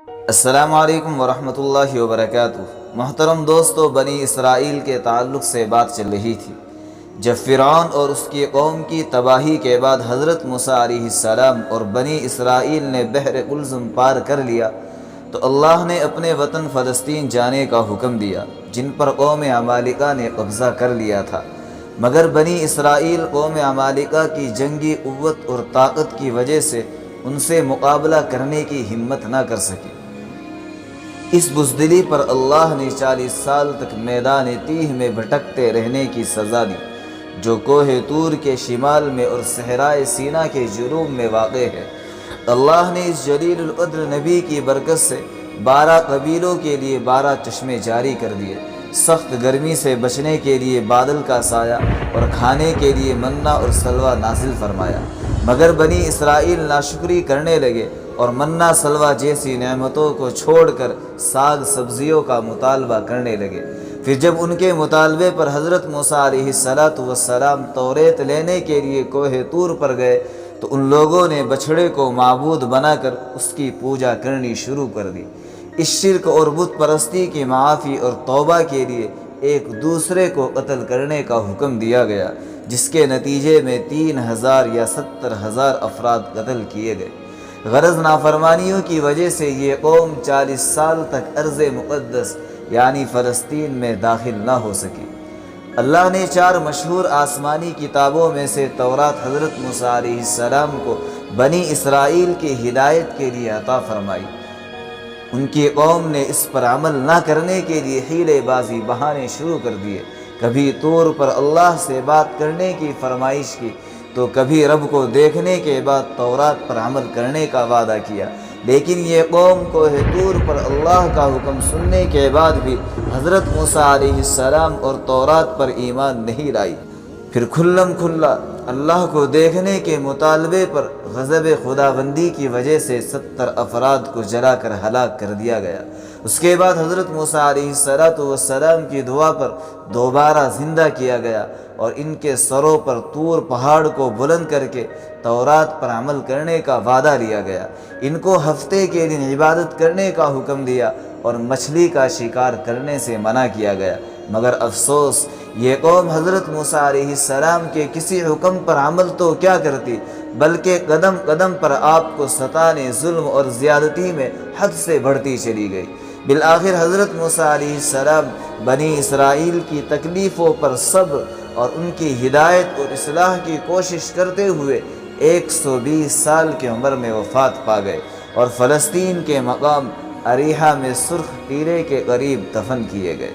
السلام علیکم ورحمۃ اللہ وبرکاتہ۔ محترم دوستو، بنی اسرائیل کے تعلق سے بات چل رہی تھی۔ جب فرعون اور اس کی قوم کی تباہی کے بعد حضرت موسیٰ علیہ السلام اور بنی اسرائیل نے بحر کلثم پار کر لیا تو اللہ نے اپنے وطن فلسطین جانے کا حکم دیا، جن پر قوم عمالقہ نے قبضہ کر لیا تھا، مگر بنی اسرائیل قوم عمالقہ کی جنگی قوت اور طاقت کی وجہ سے ان سے مقابلہ کرنے کی ہمت نہ کر سکی۔ اس بزدلی پر اللہ نے 40 سال تک میدان تیہ میں بھٹکتے رہنے کی سزا دی، جو کوہ طور کے شمال میں اور صحرائے سینا کے جنوب میں واقع ہے۔ اللہ نے اس جلیل القدر نبی کی برکت سے 12 قبیلوں کے لیے 12 چشمے جاری کر دیے، سخت گرمی سے بچنے کے لیے بادل کا سایہ اور کھانے کے لیے منہ اور سلوہ نازل فرمایا، مگر بنی اسرائیل ناشکری کرنے لگے اور منہ سلوہ جیسی نعمتوں کو چھوڑ کر ساگ سبزیوں کا مطالبہ کرنے لگے۔ پھر جب ان کے مطالبے پر حضرت موسیٰ علیہ السلام توریت لینے کے لیے کوہ طور پر گئے تو ان لوگوں نے بچھڑے کو معبود بنا کر اس کی پوجا کرنی شروع کر دی۔ اس شرک اور بت پرستی کی معافی اور توبہ کے لیے ایک دوسرے کو قتل کرنے کا حکم دیا گیا، جس کے نتیجے میں 3000 یا 70,000 افراد قتل کیے گئے۔ غرض نافرمانیوں کی وجہ سے یہ قوم 40 سال تک ارض مقدس یعنی فلسطین میں داخل نہ ہو سکی۔ اللہ نے 4 مشہور آسمانی کتابوں میں سے تورات حضرت موسیٰ علیہ السلام کو بنی اسرائیل کی ہدایت کے لیے عطا فرمائی۔ ان کی قوم نے اس پر عمل نہ کرنے کے لیے حیلے بازی بہانے شروع کر دیے، کبھی طور پر اللہ سے بات کرنے کی فرمائش کی تو کبھی رب کو دیکھنے کے بعد تورات پر عمل کرنے کا وعدہ کیا، لیکن یہ قوم کوہ طور پر اللہ کا حکم سننے کے بعد بھی حضرت موسیٰ علیہ السلام اور تورات پر ایمان نہیں لائی۔ پھر کھلم کھلا اللہ کو دیکھنے کے مطالبے پر غضب خداوندی کی وجہ سے 70 افراد کو جلا کر ہلاک کر دیا گیا۔ اس کے بعد حضرت موسیٰ علیہ السلام کی دعا پر دوبارہ زندہ کیا گیا اور ان کے سروں پر طور پہاڑ کو بلند کر کے تورات پر عمل کرنے کا وعدہ لیا گیا۔ ان کو ہفتے کے دن عبادت کرنے کا حکم دیا اور مچھلی کا شکار کرنے سے منع کیا گیا، مگر افسوس یہ قوم حضرت موسیٰ علیہ السلام کے کسی حکم پر عمل تو کیا کرتی، بلکہ قدم قدم پر آپ کو ستانے، ظلم اور زیادتی میں حد سے بڑھتی چلی گئی۔ بالآخر حضرت موسیٰ علیہ السلام بنی اسرائیل کی تکلیفوں پر صبر اور ان کی ہدایت اور اصلاح کی کوشش کرتے ہوئے 120 سال کی عمر میں وفات پا گئے اور فلسطین کے مقام اریحہ میں سرخ ٹیلے کے قریب دفن کیے گئے۔